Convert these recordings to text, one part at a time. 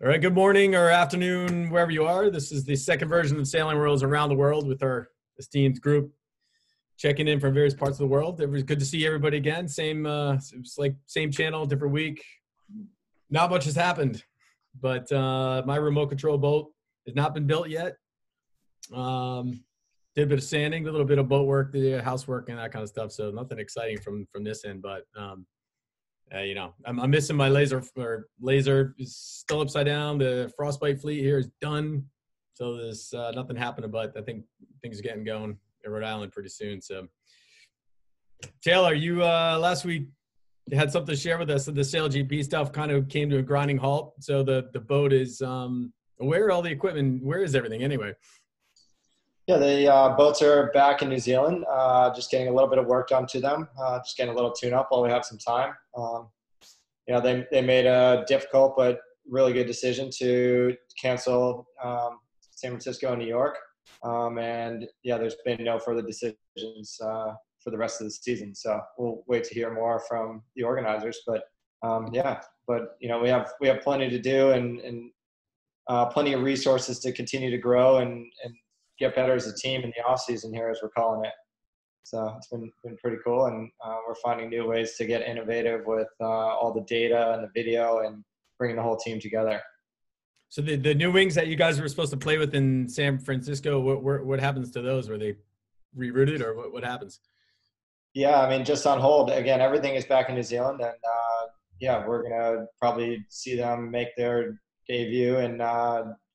All right, good morning or afternoon, wherever you are. This is the second version of Sailing Worlds Around the World with our esteemed group checking in from various parts of the world. It was good to see everybody again. It's like same channel, different week. Not much has happened, but my remote control boat has not been built yet. Did a bit of sanding, a little bit of boat work, the housework, and that kind of stuff. So nothing exciting from this end, but I'm missing my laser. Or laser is still upside down. The frostbite fleet here is done, so there's nothing happening. But I think things are getting going in Rhode Island pretty soon. So, Taylor, you last week had something to share with us. So the SailGP stuff kind of came to a grinding halt. So the boat is where are all the equipment? Where is everything anyway? Yeah, the boats are back in New Zealand, just getting a little bit of work done to them, just getting a little tune-up while we have some time. They made a difficult but really good decision to cancel San Francisco and New York. There's been no further decisions for the rest of the season. So we'll wait to hear more from the organizers. We have plenty to do and plenty of resources to continue to grow and get better as a team in the off season here, as we're calling it. So it's been pretty cool, and we're finding new ways to get innovative with all the data and the video and bringing the whole team together. So the new wings that you guys were supposed to play with in San Francisco, what happens to those? Were they rerouted or what happens? Yeah, I mean, just on hold. Again, everything is back in New Zealand, and we're gonna probably see them make their debut in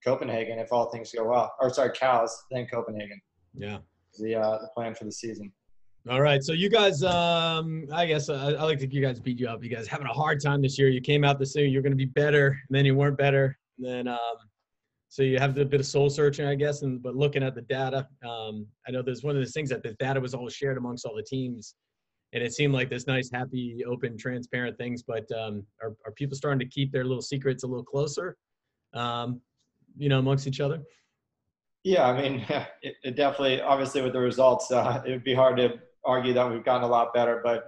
Copenhagen if all things go well. Or sorry, Cows, then Copenhagen. Yeah. The plan for the season. All right. So you guys, I guess I like to you guys beat you up. You guys having a hard time this year. You came out this year, you're going to be better, and then you weren't better. And then, so you have a bit of soul searching, I guess, but looking at the data, I know there's one of those things that the data was all shared amongst all the teams, and it seemed like this nice, happy, open, transparent things. But are people starting to keep their little secrets a little closer, amongst each other? Yeah, I mean, it definitely, obviously with the results, it would be hard to argue that we've gotten a lot better, but,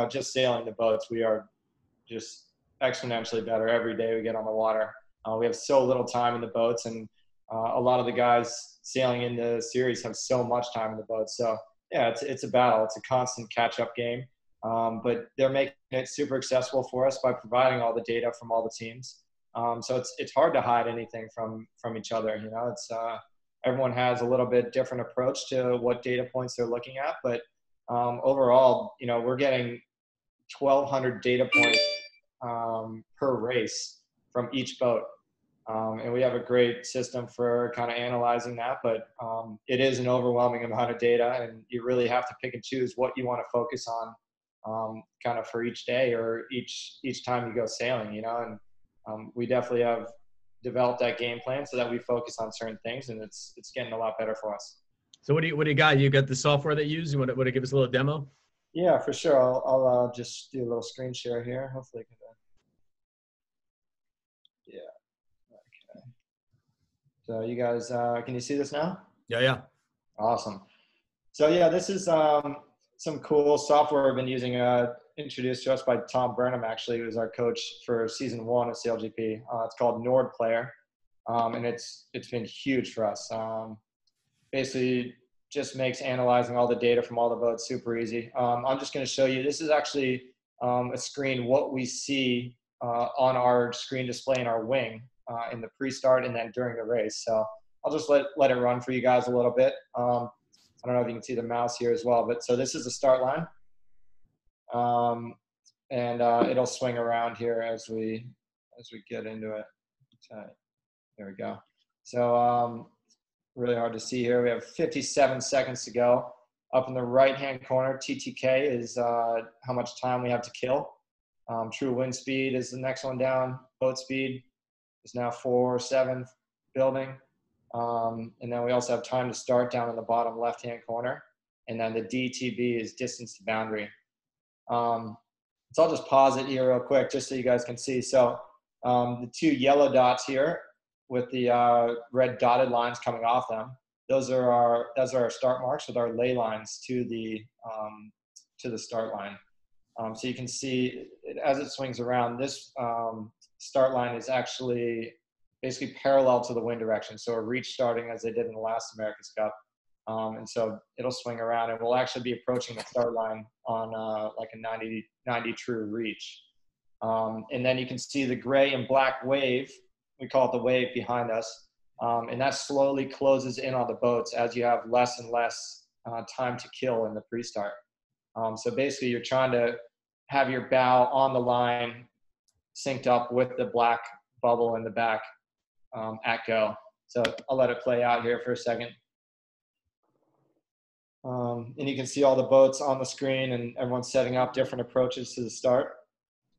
just sailing the boats, we are just exponentially better every day we get on the water. We have so little time in the boats, and a lot of the guys sailing in the series have so much time in the boats. So, yeah, it's a battle. It's a constant catch-up game, but they're making it super accessible for us by providing all the data from all the teams. So it's hard to hide anything from each other. It's everyone has a little bit different approach to what data points they're looking at, but overall, we're getting 1,200 data points per race from each boat. And we have a great system for kind of analyzing that, but it is an overwhelming amount of data, and you really have to pick and choose what you want to focus on kind of for each day or each time you go sailing, and we definitely have developed that game plan so that we focus on certain things, and it's getting a lot better for us. So what do you got? You got the software that you use? You want to give us a little demo? Yeah, for sure. I'll just do a little screen share here. Hopefully I can. Yeah. Okay. So you guys, can you see this now? Yeah. Awesome. So yeah, this is some cool software we've been using, introduced to us by Tom Burnham, actually, who was our coach for season 1 of SailGP. It's called Nord Player, and it's been huge for us. Basically, just makes analyzing all the data from all the boats super easy. I'm just going to show you. This is actually a screen what we see on our screen display in our wing in the pre-start and then during the race. So I'll just let it run for you guys a little bit. I don't know if you can see the mouse here as well, but so this is the start line. It'll swing around here as we get into it. Okay. There we go. So really hard to see here. We have 57 seconds to go. Up in the right-hand corner, TTK is how much time we have to kill. True wind speed is the next one down. Boat speed is now 4.7 building. And then we also have time to start down in the bottom left-hand corner. And then the DTB is distance to boundary. So I'll just pause it here real quick just so you guys can see. So the 2 yellow dots here with the red dotted lines coming off them, those are our start marks with our lay lines to the start line. So you can see as it swings around, this start line is actually basically parallel to the wind direction. So a reach starting as they did in the last America's Cup. And so it'll swing around and we'll actually be approaching the start line on like a 90 true reach. And then you can see the gray and black wave, we call it the wave behind us. And that slowly closes in on the boats as you have less and less time to kill in the pre-start. So basically you're trying to have your bow on the line synced up with the black bubble in the back at go. So I'll let it play out here for a second. And you can see all the boats on the screen and everyone's setting up different approaches to the start.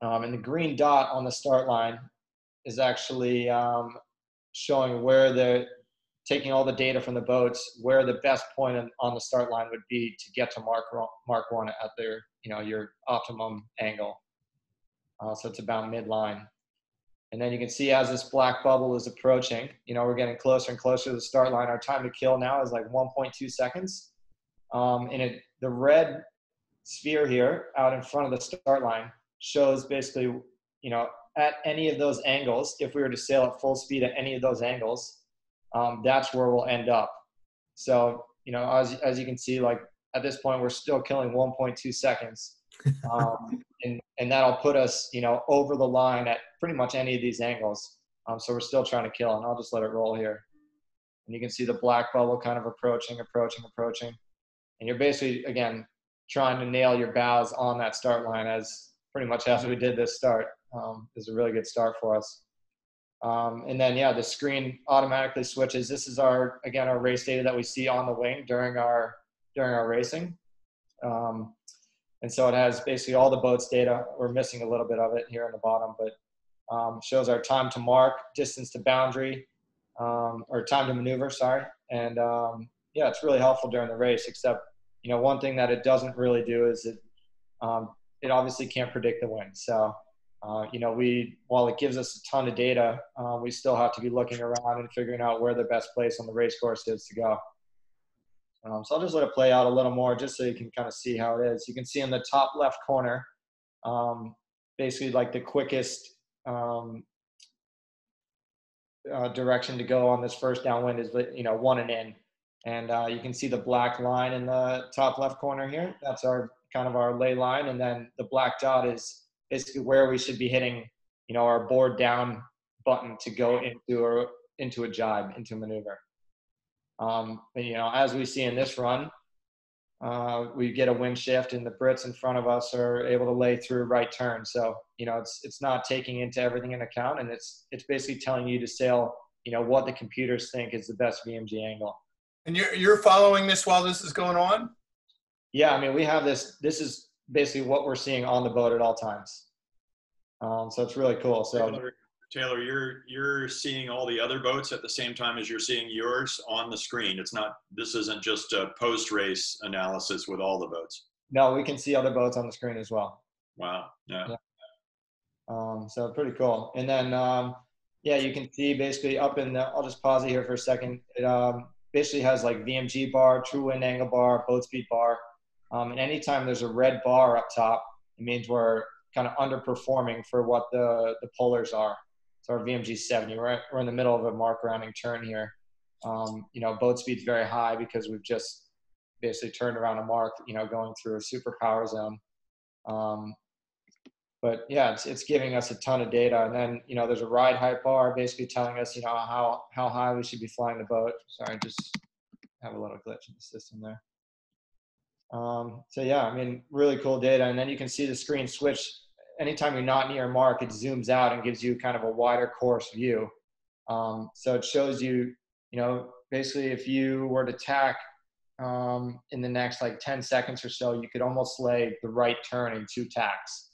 And the green dot on the start line is actually showing where taking all the data from the boats, where the best point on the start line would be to get to Mark 1 at their, your optimum angle. So it's about midline. And then you can see as this black bubble is approaching, we're getting closer and closer to the start line. Our time to kill now is like 1.2 seconds. And the red sphere here out in front of the start line shows basically, at any of those angles, if we were to sail at full speed at any of those angles, that's where we'll end up. So, as you can see, like at this point, we're still killing 1.2 seconds. And that'll put us, over the line at pretty much any of these angles. So we're still trying to kill, and I'll just let it roll here. And you can see the black bubble kind of approaching. And you're basically, again, trying to nail your bows on that start line as pretty much as we did this start. Is a really good start for us. And then, the screen automatically switches. This is our race data that we see on the wing during our racing. And so it has basically all the boats data. We're missing a little bit of it here on the bottom, but shows our time to mark, distance to boundary, or time to maneuver, sorry. And it's really helpful during the race, except, one thing that it doesn't really do is it obviously can't predict the wind. So, while it gives us a ton of data, we still have to be looking around and figuring out where the best place on the race course is to go. So I'll just let it play out a little more just so you can kind of see how it is. You can see in the top left corner, basically like the quickest direction to go on this first downwind is, 1 and in. And you can see the black line in the top left corner here. That's our lay line. And then the black dot is basically where we should be hitting, our board down button to go into a jibe, into a maneuver. But, as we see in this run, we get a wind shift and the Brits in front of us are able to lay through right turn. So, it's not taking into everything in account, and it's basically telling you to sail, what the computers think is the best VMG angle. And you're following this while this is going on? Yeah, I mean, we have this is basically what we're seeing on the boat at all times. So it's really cool. So Taylor, you're seeing all the other boats at the same time as you're seeing yours on the screen. This isn't just a post-race analysis with all the boats. No, we can see other boats on the screen as well. Wow. Yeah. So pretty cool. And then, you can see basically up in the, I'll just pause it here for a second. It basically has like VMG bar, true wind angle bar, boat speed bar. And anytime there's a red bar up top, it means we're kind of underperforming for what the polars are. So our VMG 70, we're in the middle of a mark rounding turn here. Boat speed's very high because we've just basically turned around a mark, going through a super power zone. But yeah, it's giving us a ton of data. And then, there's a ride height bar basically telling us, how high we should be flying the boat. Sorry, just have a little glitch in the system there. So yeah, I mean, really cool data. And then you can see the screen switch. Anytime you're not near a mark, it zooms out and gives you kind of a wider course view. So it shows you, basically if you were to tack in the next like 10 seconds or so, you could almost lay the right turn in 2 tacks.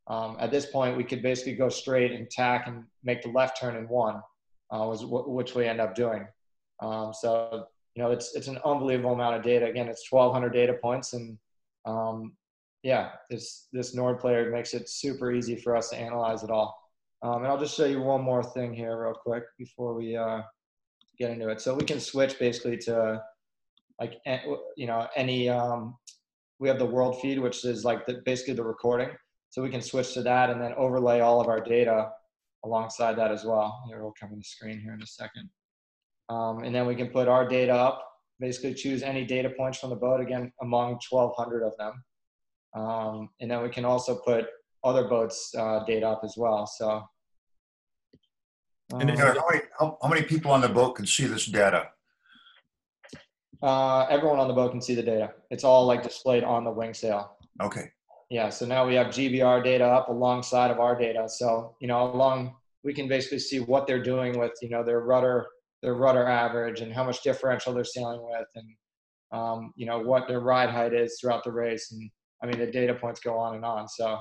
At this point, we could basically go straight and tack and make the left turn in 1, which we end up doing. So, it's an unbelievable amount of data. Again, it's 1,200 data points. And this Nord player makes it super easy for us to analyze it all. And I'll just show you one more thing here real quick before we get into it. So we can switch basically to like, any, we have the world feed, which is like basically the recording. So we can switch to that and then overlay all of our data alongside that as well. Here, we'll come on the screen here in a second. And then we can put our data up, basically choose any data points from the boat, again, among 1,200 of them. And then we can also put other boats' data up as well. So, And how many people on the boat can see this data? everyone on the boat can see the data. It's all like displayed on the wing sail. Okay. Yeah, so now we have GBR data up alongside of our data. So, we can basically see what they're doing with, their rudder average and how much differential they're sailing with, and, what their ride height is throughout the race. And I mean, the data points go on and on. So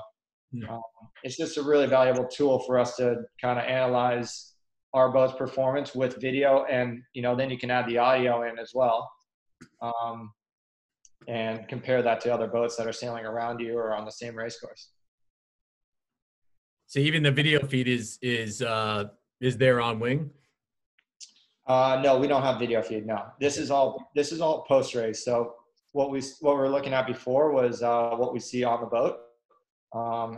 it's just a really valuable tool for us to kind of analyze our boat's performance with video, and, then you can add the audio in as well. And compare that to other boats that are sailing around you or on the same race course. So even the video feed is there on wing? No, we don't have video feed. No, this is all post race. So what we were looking at before was what we see on the boat,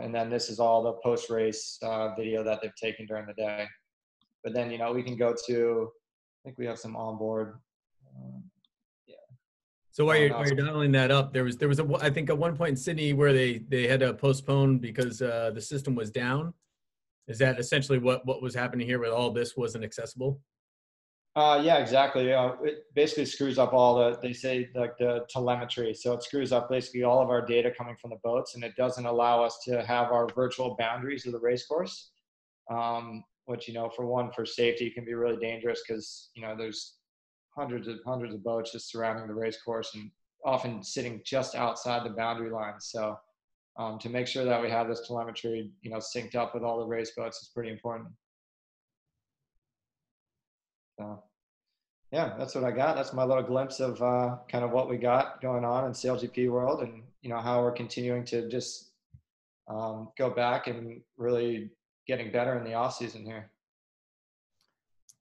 and then this is all the post race video that they've taken during the day. But then we can go to, I think we have some onboard. So while you're dialing that up, there was I think at one point in Sydney where they had to postpone because the system was down. Is that essentially what was happening here, where all this wasn't accessible? Yeah, exactly. It basically screws up they say like the telemetry. So it screws up basically all of our data coming from the boats, and it doesn't allow us to have our virtual boundaries of the race course, which, for safety can be really dangerous, because, there's hundreds of boats just surrounding the race course and often sitting just outside the boundary line. So to make sure that we have this telemetry, synced up with all the race boats is pretty important. So yeah, that's what I got. That's my little glimpse of kind of what we got going on in SailGP world, and how we're continuing to just go back and really getting better in the off season here.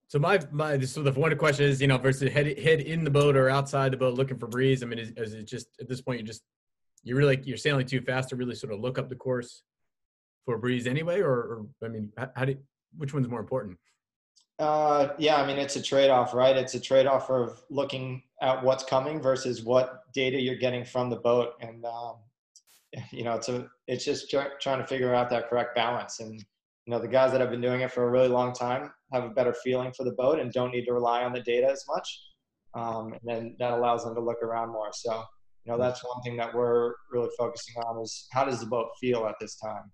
So so the one question is, versus head in the boat or outside the boat looking for breeze. I mean, is it just at this point you're sailing too fast to really sort of look up the course for a breeze anyway, or I mean, which one's more important? Yeah, I mean, it's a trade-off, right? It's a trade-off of looking at what's coming versus what data you're getting from the boat, and it's just trying to figure out that correct balance. And the guys that have been doing it for a really long time have a better feeling for the boat and don't need to rely on the data as much. And then that allows them to look around more. So, that's one thing that we're really focusing on, is how does the boat feel at this time?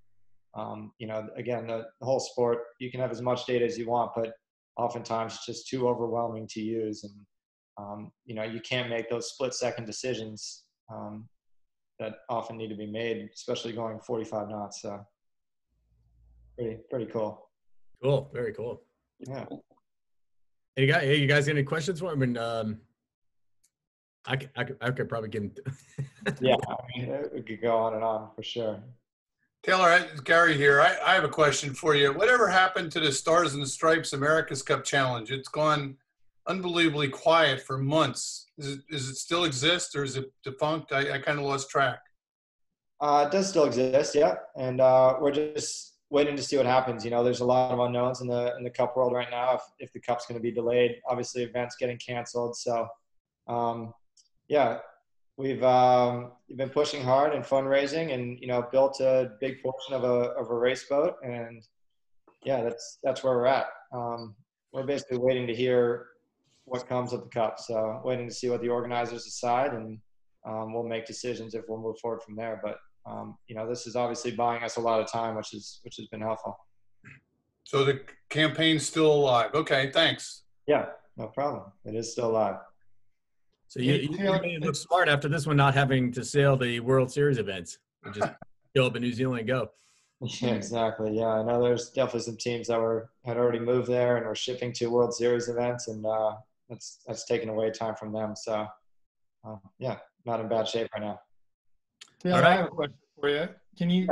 Again, the whole sport, you can have as much data as you want, but oftentimes it's just too overwhelming to use. And, you can't make those split-second decisions that often need to be made, especially going 45 knots. So pretty cool. Cool. Very cool. Yeah. Hey, you guys got any questions for me? I mean, I could probably get into Yeah, I mean, we could go on and on for sure. Taylor, it's Gary here. I have a question for you. Whatever happened to the Stars and Stripes America's Cup Challenge? It's gone unbelievably quiet for months. Does it still exist, or is it defunct? I kind of lost track. It does still exist, yeah. And we're just waiting to see what happens. There's a lot of unknowns in the Cup world right now. If the Cup's going to be delayed, obviously events getting canceled. So, yeah, we've been pushing hard and fundraising, and built a big portion of a race boat. And yeah, that's where we're at. We're basically waiting to hear what comes of the Cup. So waiting to see what the organizers decide, and we'll make decisions if we'll move forward from there. But this is obviously buying us a lot of time, which has been helpful. So the campaign's still alive. Okay, thanks. Yeah, no problem. It is still alive. So you look smart after this one, not having to sail the World Series events. You just go up in New Zealand and go. Yeah, exactly. Yeah, I know there's definitely some teams that had already moved there and were shipping to World Series events, and that's taken away time from them. So, yeah, not in bad shape right now. Yeah, All right. I have a question for you. Can you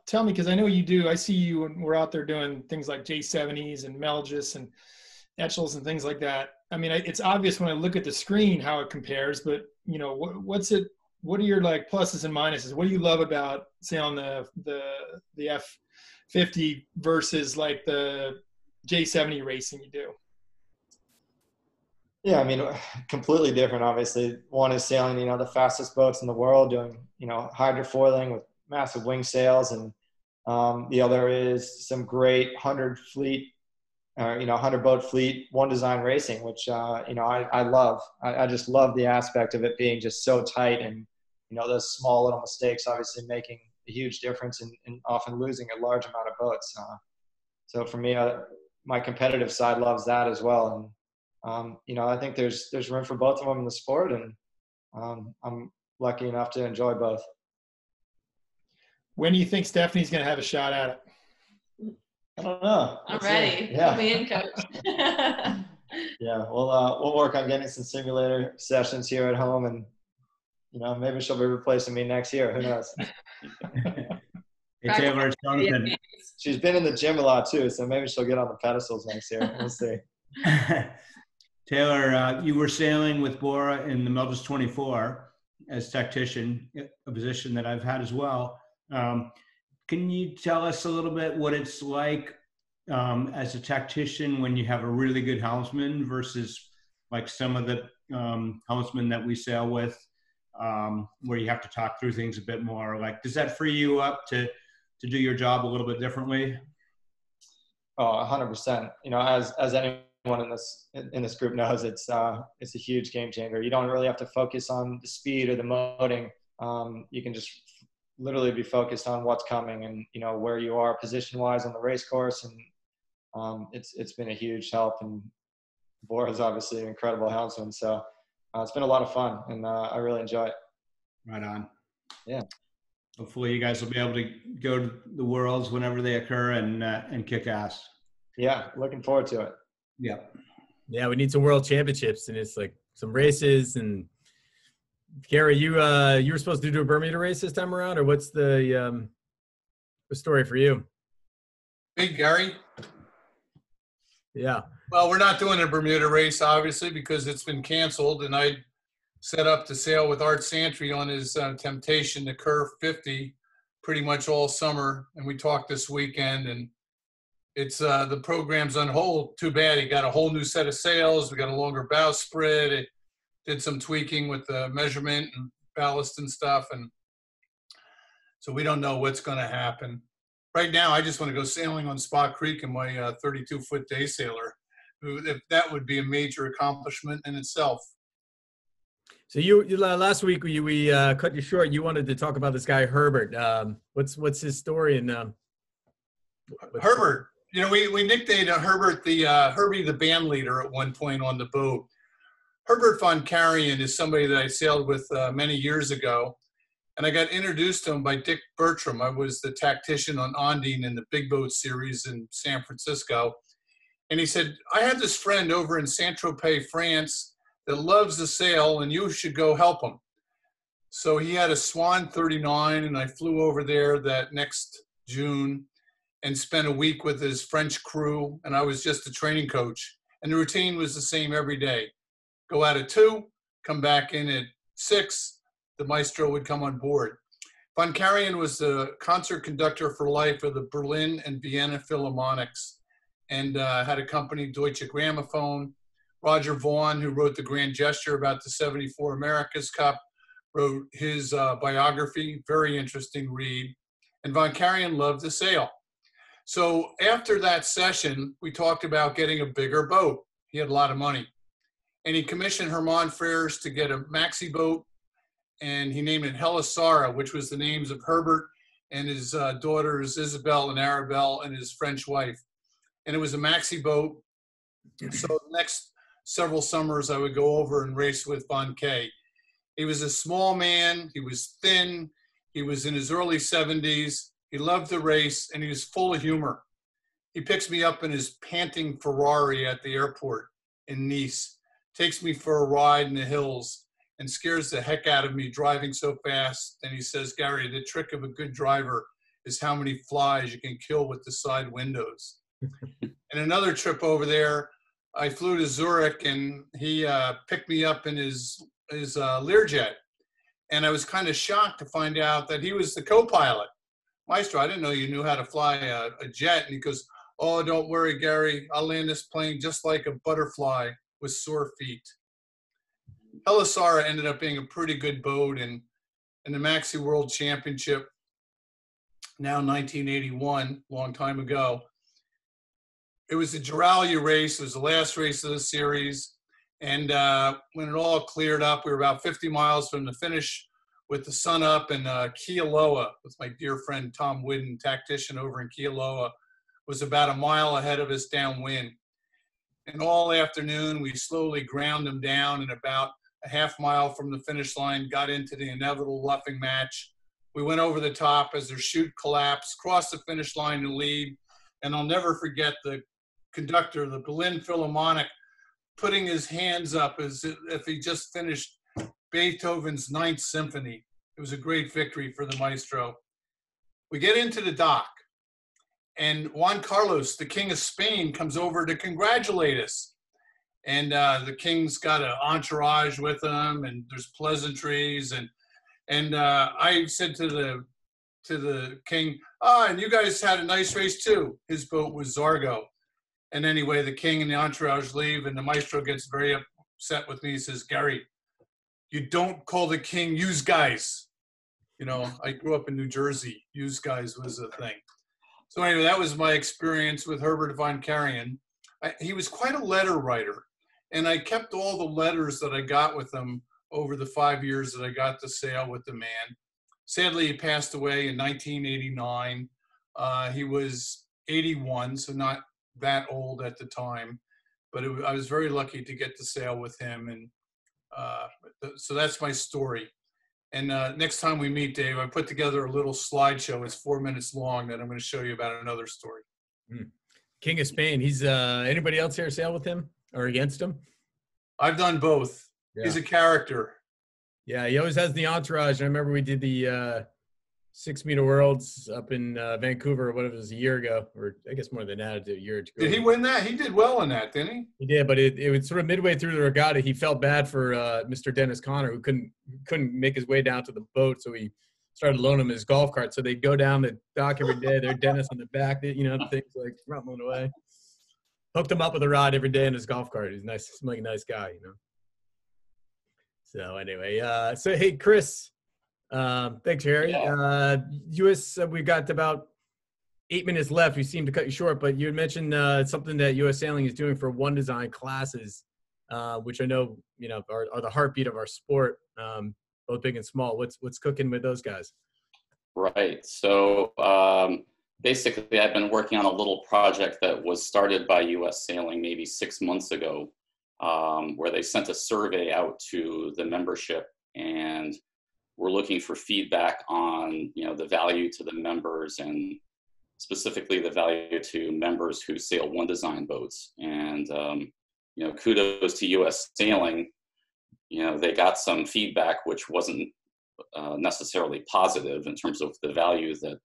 tell me, because I know you do, I see you when we're out there doing things like J70s and Melgis and Etchells and things like that. I mean, it's obvious when I look at the screen how it compares, but what's it what are your like pluses and minuses? What do you love about sailing the F50 versus like the J70 racing you do? Yeah, I mean, completely different, obviously. One is sailing, the fastest boats in the world, doing, hydrofoiling with massive wing sails. And the other is some great 100 boat fleet, one design racing, which, I love. I just love the aspect of it being just so tight, and, those small little mistakes obviously making a huge difference and often losing a large amount of boats. So for me, my competitive side loves that as well. And, I think there's room for both of them in the sport, and I'm lucky enough to enjoy both. When do you think Stephanie's going to have a shot at it? I don't know. I'm ready. Yeah. Put me in, coach. Yeah, we'll work on getting some simulator sessions here at home, and maybe she'll be replacing me next year. Who knows? Hey, Taylor, it's Jonathan. She's been in the gym a lot too, so maybe she'll get on the pedestals next year. We'll see. Taylor, you were sailing with Bora in the Melges 24 as tactician, a position that I've had as well. Can you tell us a little bit what it's like as a tactician when you have a really good helmsman versus like some of the helmsmen that we sail with, where you have to talk through things a bit more? Like, does that free you up to do your job a little bit differently? Oh, 100%. As anyone in this group knows, it's a huge game changer. You don't really have to focus on the speed or the moting. You can just literally be focused on what's coming and where you are position wise on the race course. And it's been a huge help. And Bora is obviously an incredible helmsman, so it's been a lot of fun, and I really enjoy it. Right on. Yeah. Hopefully you guys will be able to go to the Worlds whenever they occur and kick ass. Yeah, looking forward to it. Yeah. Yeah, we need some world championships, and it's like some races. And Gary, you were supposed to do a Bermuda race this time around, or what's the story for you? Hey, Gary. Yeah. Well, we're not doing a Bermuda race, obviously, because it's been canceled, and I set up to sail with Art Santry on his Temptation to Curve 50 pretty much all summer, and we talked this weekend, and it's the program's on hold. Too bad. He got a whole new set of sails. We got a longer bowsprit. It did some tweaking with the measurement and ballast and stuff, and so we don't know what's going to happen. Right now, I just want to go sailing on Spa Creek in my 32-foot day sailor. If that would be a major accomplishment in itself. So you last week we cut you short. You wanted to talk about this guy Herbert. What's his story? And Herbert, we nicknamed Herbert Herbie the band leader at one point on the boat. Herbert von Karajan is somebody that I sailed with many years ago, and I got introduced to him by Dick Bertram. I was the tactician on Ondine in the Big Boat Series in San Francisco. And he said, I have this friend over in Saint-Tropez, France, that loves to sail, and you should go help him. So he had a Swan 39, and I flew over there that next June and spent a week with his French crew, and I was just a training coach. And the routine was the same every day. Go out at 2, come back in at 6, the maestro would come on board. Von Karajan was the concert conductor for life of the Berlin and Vienna Philharmonics, and had a company, Deutsche Grammophon. Roger Vaughan, who wrote The Grand Gesture about the 74 America's Cup, wrote his biography, very interesting read. And Von Karajan loved to sail. So after that session, we talked about getting a bigger boat. He had a lot of money. And he commissioned Herman Frères to get a maxi boat, and he named it Helisara, which was the names of Herbert and his daughters, Isabel and Arabelle, and his French wife. And it was a maxi boat. So the next several summers, I would go over and race with Von K. He was a small man. He was thin. He was in his early 70s. He loved to race, and he was full of humor. He picks me up in his panting Ferrari at the airport in Nice, takes me for a ride in the hills, and scares the heck out of me driving so fast. And he says, Gary, the trick of a good driver is how many flies you can kill with the side windows. And another trip over there, I flew to Zurich, and he picked me up in his Learjet. And I was kind of shocked to find out that he was the co-pilot. Maestro, I didn't know you knew how to fly a jet. And he goes, oh, don't worry, Gary. I'll land this plane just like a butterfly with sore feet. Helisara ended up being a pretty good boat, and in the Maxi World Championship, now 1981, long time ago, it was the Giralia race. It was the last race of the series. And when it all cleared up, we were about 50 miles from the finish with the sun up, and Kealoha, with my dear friend Tom Whidden, tactician over in Kealoha, was about a mile ahead of us downwind. And all afternoon, we slowly ground them down, and about a half mile from the finish line, got into the inevitable luffing match. We went over the top as their chute collapsed, crossed the finish line to lead. And I'll never forget the conductor, the Berlin Philharmonic, putting his hands up as if he just finished Beethoven's Ninth Symphony. It was a great victory for the maestro. We get into the dock, and Juan Carlos, the King of Spain, comes over to congratulate us. And the king's got an entourage with him, and there's pleasantries. And I said to the king, and you guys had a nice race too. His boat was Zargo. And anyway, the king and the entourage leave, and the maestro gets very upset with me. He says, Gary, you don't call the king "use guys." You know, I grew up in New Jersey. Use guys was a thing. So anyway, that was my experience with Herbert von Karajan. He was quite a letter writer, and I kept all the letters that I got with him over the 5 years that I got to sail with the man. Sadly, he passed away in 1989. He was 81, so not that old at the time, but I was very lucky to get to sail with him. And so that's my story. And next time we meet, Dave, I put together a little slideshow. It's 4 minutes long that I'm going to show you about another story. King of Spain. He's anybody else here sail with him or against him? I've done both. Yeah. He's a character. Yeah, he always has the entourage. I remember we did the 6 Meter Worlds up in Vancouver, whatever it was, a year ago, or I guess more than that, a year ago. Did he win that? He did well in that, didn't he? He did, but it was sort of midway through the regatta. He felt bad for Mr. Dennis Conner, who couldn't make his way down to the boat, so he started loaning him his golf cart. So they'd go down the dock every day. There's Dennis on the back, things like rumbling away. Hooked him up with a rod every day in his golf cart. He's nice, seemed like a nice guy, So anyway, so hey, Chris, thanks, Harry. Yeah. U.S., we got about 8 minutes left. We seem to cut you short, but you had mentioned something that U.S. Sailing is doing for One Design classes, which I know, are the heartbeat of our sport, both big and small. What's cooking with those guys? Right. So basically, I've been working on a little project that was started by U.S. Sailing maybe 6 months ago, where they sent a survey out to the membership, and we're looking for feedback on, the value to the members, and specifically the value to members who sail One Design boats. And, kudos to U.S. Sailing. They got some feedback which wasn't necessarily positive in terms of the value that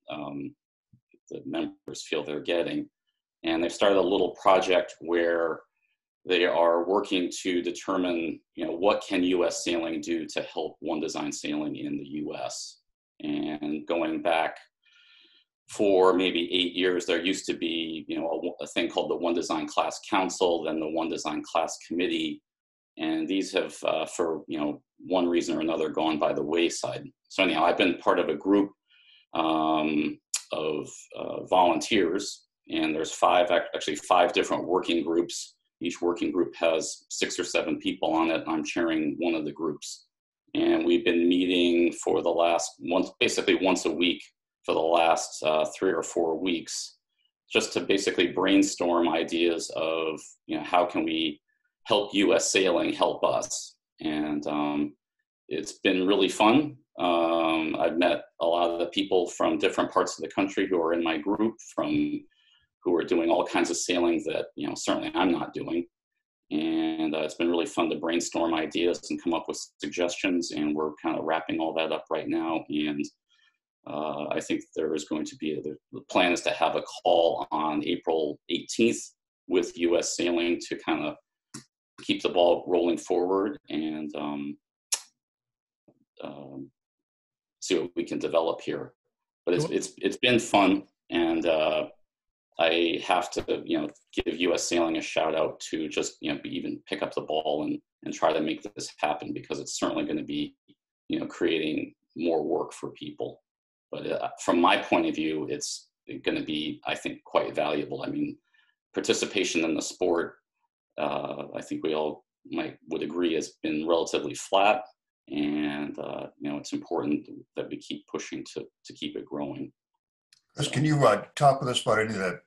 the members feel they're getting. And they've started a little project where they are working to determine, what can U.S. Sailing do to help One Design sailing in the U.S. And going back for maybe 8 years, there used to be, a thing called the One Design Class Council, then the One Design Class Committee, and these have, for one reason or another, gone by the wayside. So anyhow, I've been part of a group of volunteers, and there's five different working groups. Each working group has 6 or 7 people on it. I'm chairing one of the groups. And we've been meeting for the last basically once a week for the last 3 or 4 weeks, just to basically brainstorm ideas of, how can we help U.S. Sailing help us. And it's been really fun. I've met a lot of the people from different parts of the country who are in my group, who are doing all kinds of sailing that, certainly I'm not doing. And it's been really fun to brainstorm ideas and come up with suggestions. And we're kind of wrapping all that up right now. And I think there is going to be, the plan is to have a call on April 18th with U.S. Sailing to kind of keep the ball rolling forward. And see what we can develop here. But it's been fun, and I have to give U.S. Sailing a shout out to just even pick up the ball and try to make this happen, because it's certainly going to be creating more work for people. But from my point of view, it's going to be, I think, quite valuable. I mean, participation in the sport, I think we all would agree, has been relatively flat, and it's important that we keep pushing to keep it growing. Chris, can you talk with us about any of the,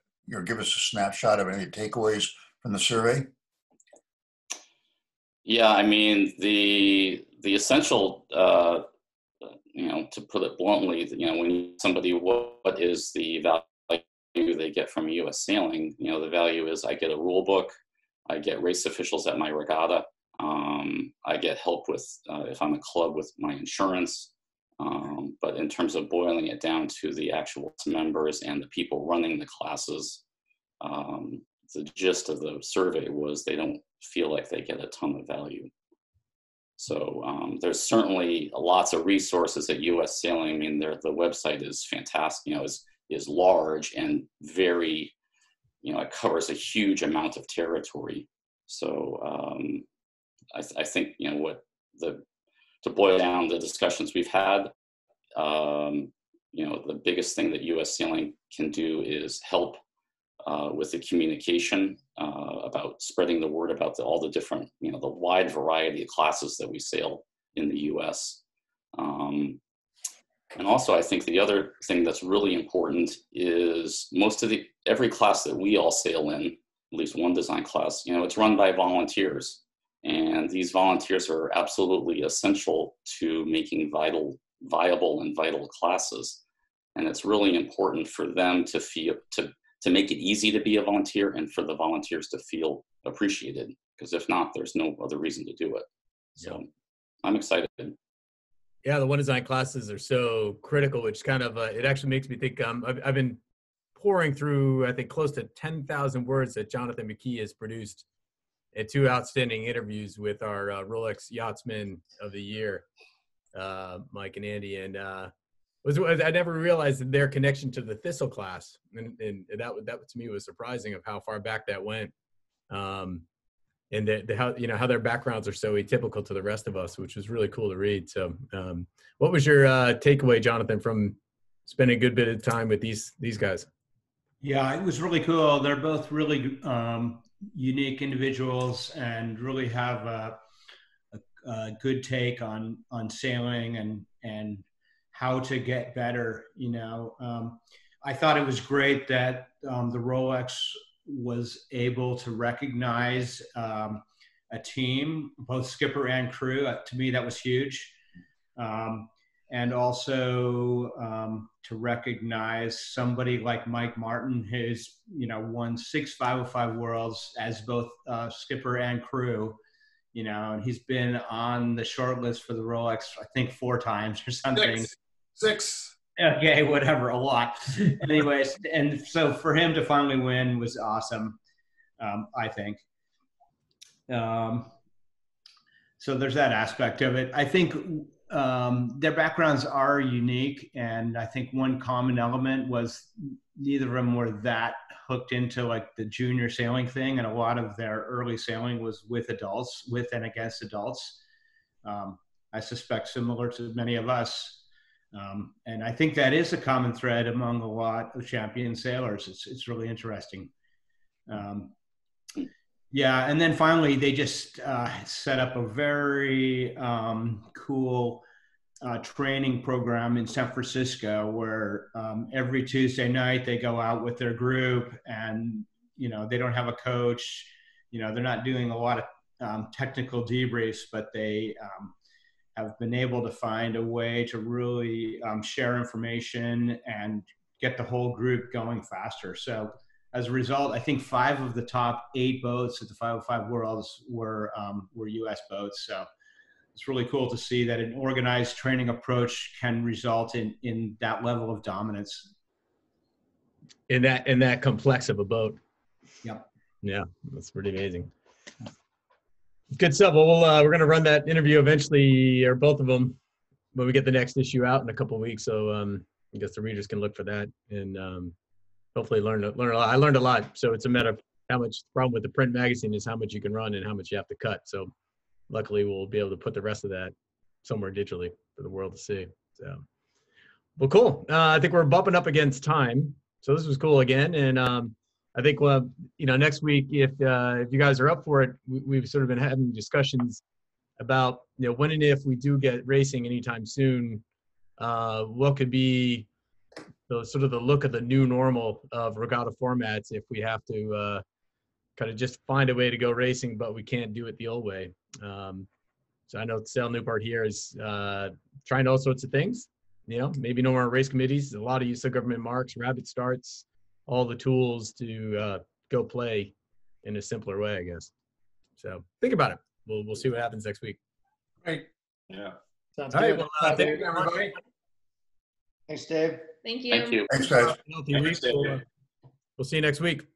give us a snapshot of any takeaways from the survey? Yeah, I mean, the essential, to put it bluntly, when somebody, what is the value they get from U.S. Sailing? The value is I get a rule book, I get race officials at my regatta, I get help with, if I'm a club, with my insurance. But in terms of boiling it down to the actual members and the people running the classes, the gist of the survey was they don't feel like they get a ton of value. So there's certainly lots of resources at U.S. Sailing. I mean, the website is fantastic, is large and very, it covers a huge amount of territory. So I think, to boil down the discussions we've had, the biggest thing that U.S. Sailing can do is help with the communication about spreading the word about all the different, the wide variety of classes that we sail in the U.S. And also, I think the other thing that's really important is every class that we all sail in, at least one design class, it's run by volunteers. And these volunteers are absolutely essential to making viable and vital classes. And it's really important for them to feel, to make it easy to be a volunteer, and for the volunteers to feel appreciated, because if not, there's no other reason to do it. So I'm excited. Yeah, the one design classes are so critical, which kind of, it actually makes me think, I've been pouring through, I think, close to 10,000 words that Jonathan McKee has produced, and 2 outstanding interviews with our Rolex Yachtsman of the Year, Mike and Andy. And I never realized their connection to the Thistle class, and that to me was surprising of how far back that went, and how their backgrounds are so atypical to the rest of us, which was really cool to read. So, what was your takeaway, Jonathan, from spending a good bit of time with these guys? Yeah, it was really cool. They're both really unique individuals and really have a good take on sailing and how to get better. I thought it was great that the Rolex was able to recognize a team, both skipper and crew. To me, that was huge. And also to recognize somebody like Mike Martin, who's won 6 505 Worlds as both skipper and crew, and he's been on the short list for the Rolex, I think 4 times or something. 6. Okay, whatever, a lot. Anyways, and so for him to finally win was awesome, I think. So there's that aspect of it. I think their backgrounds are unique, and I think one common element was neither of them were that hooked into like the junior sailing thing, and a lot of their early sailing was with adults, with and against adults. I suspect similar to many of us. And I think that is a common thread among a lot of champion sailors. It's really interesting. Yeah, and then finally, they just set up a very cool training program in San Francisco where every Tuesday night they go out with their group, and they don't have a coach. They're not doing a lot of technical debriefs, but they have been able to find a way to really share information and get the whole group going faster. So as a result, I think 5 of the top 8 boats at the 505 Worlds were U.S. boats. So it's really cool to see that an organized training approach can result in that level of dominance. In that complex of a boat. Yep. Yeah, that's pretty amazing. Good stuff. Well, we're going to run that interview eventually, or both of them, when we get the next issue out in a couple of weeks. So I guess the readers can look for that and hopefully learn a lot. I learned a lot. So it's a matter of how much. The problem with the print magazine is how much you can run and how much you have to cut. So luckily we'll be able to put the rest of that somewhere digitally for the world to see. So, well, cool. I think we're bumping up against time. So this was cool again. And I think, next week, if you guys are up for it, we've sort of been having discussions about, when and if we do get racing anytime soon, what could be the sort of the look of the new normal of regatta formats if we have to kind of just find a way to go racing, but we can't do it the old way. So I know Sail Newport here is trying all sorts of things, maybe no more race committees, a lot of use of government marks, rabbit starts, all the tools to go play in a simpler way, I guess. So think about it. We'll see what happens next week. Great. Yeah. Sounds All right. good. Well, thank you, everybody. Thanks, Dave. Thank you. Thanks, guys. Healthy week. We'll see you next week.